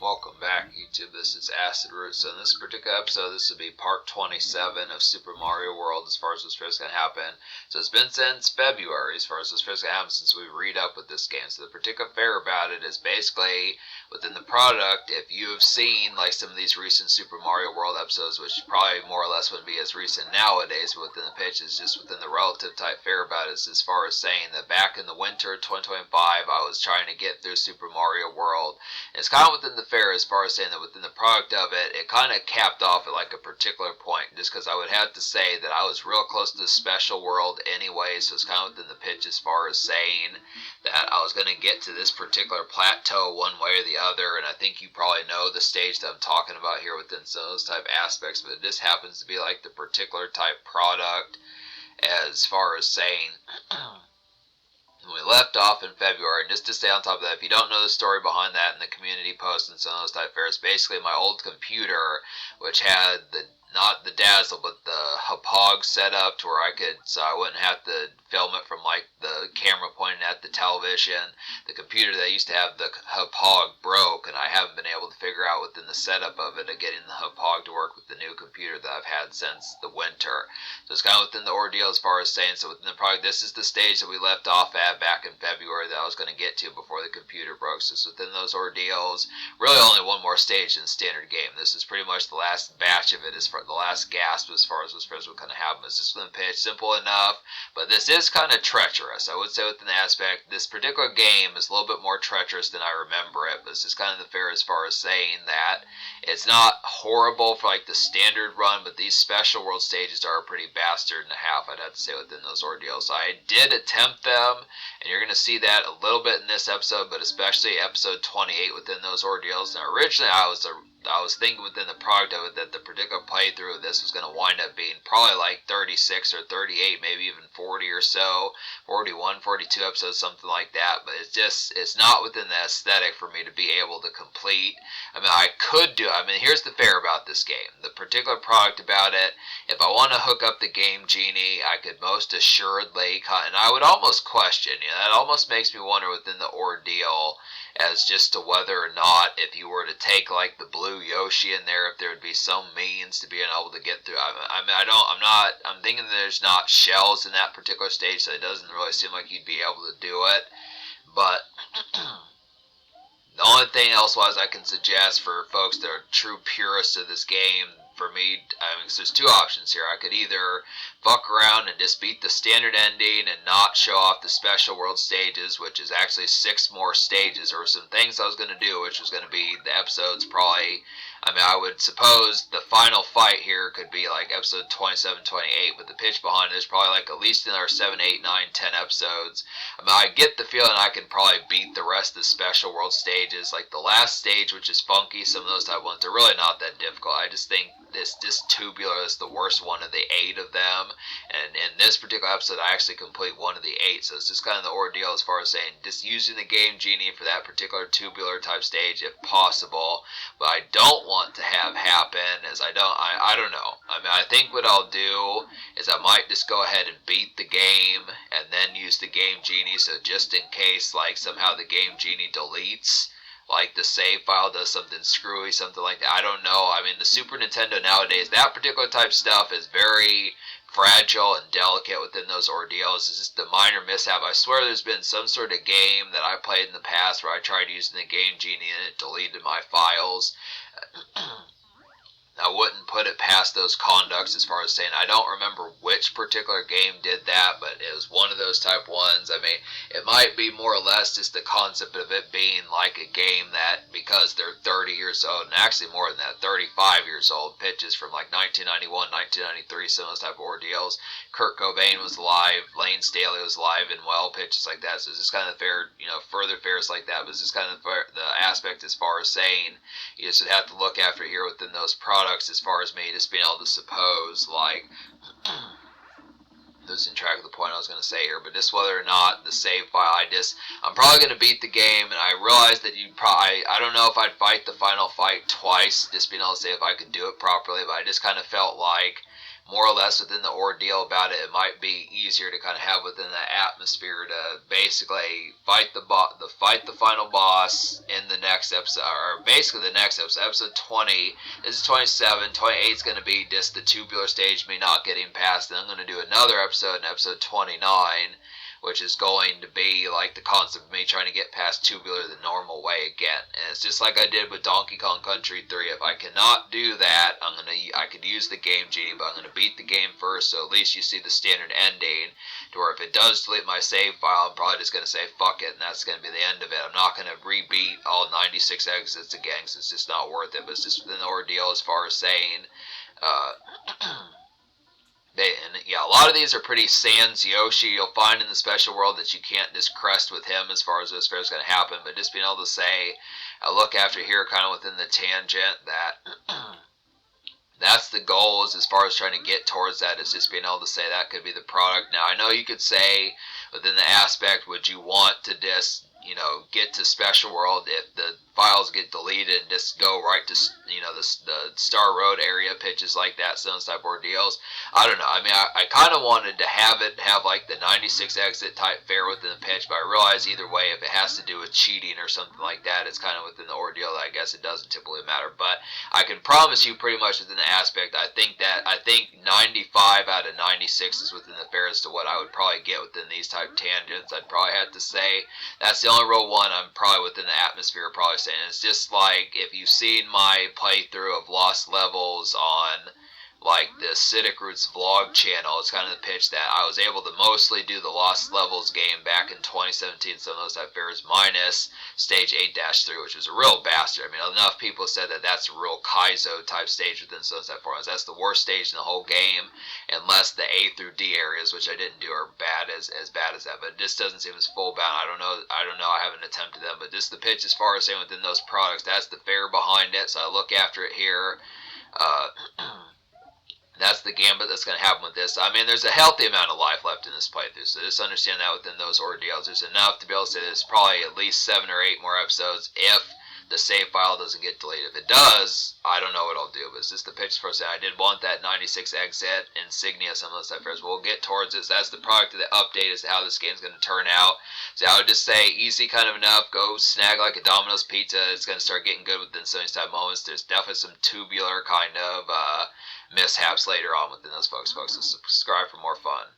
Welcome back, YouTube. This is Acid Root. So in this particular episode, this will be part 27 of Super Mario World as far as what's going to happen. So it's been since February as far as what's going to happen since we read up with this game. So the particular fair about it is basically within the product, if you have seen like some of these recent Super Mario World episodes, which probably more or less wouldn't be as recent nowadays, but within the pitch is just within the relative type fair about it, as far as saying that back in the winter 2025, I was trying to get through Super Mario World. And it's kind of within the fair as far as saying that within the product of it, it kind of capped off at like a particular point, just because I would have to say that I was real close to the special world anyway, so it's kind of within the pitch as far as saying that I was going to get to this particular plateau one way or the other, and I think you probably know the stage that I'm talking about here within some of those type aspects, but this happens to be like the particular type product as far as saying we left off in February. And just to stay on top of that, if you don't know the story behind that in the community post and some of those type fairs, basically my old computer, which had not the dazzle, but the hapog set up to where so I wouldn't have to film it from like the camera pointing at the television. The computer that used to have the hapog broke, and I haven't been able to figure out within the setup of it of getting the hapog to work with the new computer that I've had since the winter. So it's kind of within the ordeal as far as saying, so within the product, this is the stage that we left off at back in February that I was going to get to before the computer broke. So it's within those ordeals, really only one more stage in the standard game. This is pretty much the last batch of it, as far the last gasp as far as what's what kind of happen. It's just within the pitch, simple enough, but this is kind of treacherous. I would say within the aspect, this particular game is a little bit more treacherous than I remember it, but it's just kind of the fair as far as saying that it's not horrible for like the standard run, but these special world stages are a pretty bastard and a half, I'd have to say, within those ordeals. I did attempt them, and you're going to see that a little bit in this episode, but especially episode 28 within those ordeals. Now originally I was thinking within the product of it that the particular playthrough of this was going to wind up being probably like 36 or 38, maybe even 40 or so, 41, 42 episodes, something like that. But it's not within the aesthetic for me to be able to complete. Here's the fair about this game. The particular product about it, if I want to hook up the Game Genie, I could most assuredly, and I would almost question, that almost makes me wonder within the ordeal as just to whether or not, if you were to take like the blue Yoshi in there, if there would be some means to being able to get through. I'm thinking there's not shells in that particular stage, so it doesn't really seem like you'd be able to do it. But the only thing else-wise I can suggest for folks that are true purists of this game, for me, so there's two options here. I could either fuck around and just beat the standard ending and not show off the special world stages, which is actually 6 more stages, or some things I was going to do, which was going to be the episodes probably, I would suppose the final fight here could be like episode 27, 28, but the pitch behind it is probably like at least another 7, 8, 9, 10 episodes. I get the feeling I can probably beat the rest of the special world stages. Like the last stage, which is funky, some of those type ones, they're really not that difficult. I just think this tubular is the worst one of the 8 of them, and in this particular episode I actually complete one of the 8, so it's just kind of the ordeal as far as saying just using the Game Genie for that particular tubular type stage if possible. But I don't want to have happen is I don't know. I think what I'll do is I might just go ahead and beat the game and then use the Game Genie, so just in case like somehow the Game Genie deletes, like the save file does something screwy, something like that. I don't know. The Super Nintendo nowadays, that particular type stuff is very fragile and delicate within those ordeals. It's just a minor mishap. I swear there's been some sort of game that I played in the past where I tried using the Game Genie and it deleted my files. I wouldn't put it past those conducts as far as saying, I don't remember which particular game did that, but it was one of those type ones. It might be more or less just the concept of it being like a game that, because they're 30 years old, and actually more than that, 35 years old, pitches from like 1991, 1993, some of those type of ordeals. Kurt Cobain was alive, Lane Staley was alive, and pitches like that. So it's just kind of fair, further fairs like that, but it's just kind of the aspect as far as saying, you just would have to look after here within those products as far as me just being able to suppose, like, losing track of the point I was going to say here, but just whether or not the save file, I'm probably going to beat the game, and I realized that I don't know if I'd fight the final fight twice, just being able to say if I could do it properly, but I just kind of felt like more or less within the ordeal about it, it might be easier to kind of have within that atmosphere to basically fight the final boss in the next episode, or basically the next episode 20. This is 27. 28 is going to be just the tubular stage, me not getting past. Then I'm going to do another episode in episode 29, which is going to be like the concept of me trying to get past tubular the normal way again. And it's just like I did with Donkey Kong Country 3. If I cannot do that, I could use the game genie, but I'm gonna beat the game first, so at least you see the standard ending. To where if it does delete my save file, I'm probably just gonna say fuck it, and that's gonna be the end of it. I'm not gonna rebeat all 96 exits again, because it's just not worth it. But it's just an ordeal as far as saying. And yeah, a lot of these are pretty sans Yoshi. You'll find in the special world that you can't just crest with him as far as this fair is going to happen. But just being able to say, I look after here kind of within the tangent that that's the goal is as far as trying to get towards that is just being able to say that could be the product. Now, I know you could say within the aspect, would you want to just, get to special world if the files get deleted and just go right to, the Star Road area pitches like that, so those type of ordeals. I don't know. I mean, I kind of wanted to have like the 96 exit type fair within the pitch, but I realize either way, if it has to do with cheating or something like that, it's kind of within the ordeal that I guess it doesn't typically matter. But I can promise you pretty much within the aspect, I think 95 out of 96 is within the fair as to what I would probably get within these type tangents. I'd probably have to say that's the only real one I'm probably within the atmosphere probably saying. It's just like if you've seen my playthrough of Lost Levels on like the Acidic Roots vlog channel, it's kind of the pitch that I was able to mostly do the Lost Levels game back in 2017, some of those type fairs, minus stage 8-3, which was a real bastard. I mean, enough people said that that's a real Kaizo type stage within some of those type forums. That's the worst stage in the whole game, unless the A through D areas, which I didn't do, are bad as bad as that. But this doesn't seem as full bound. I don't know. I haven't attempted them, but just the pitch as far as saying within those products, that's the fair behind it. So I look after it here. That's the gambit that's going to happen with this. I mean, there's a healthy amount of life left in this playthrough, so just understand that within those ordeals. There's enough to be able to say there's probably at least 7 or 8 more episodes if the save file doesn't get deleted. If it does, I don't know what I'll do, but it's just the pitch for saying I did want that 96 exit insignia, some of those stuff. We'll get towards it. So that's the product of the update as to how this game's going to turn out. So I would just say easy kind of enough. Go snag like a Domino's pizza. It's going to start getting good within some of these type moments. There's definitely some tubular kind of mishaps later on within those folks. So subscribe for more fun.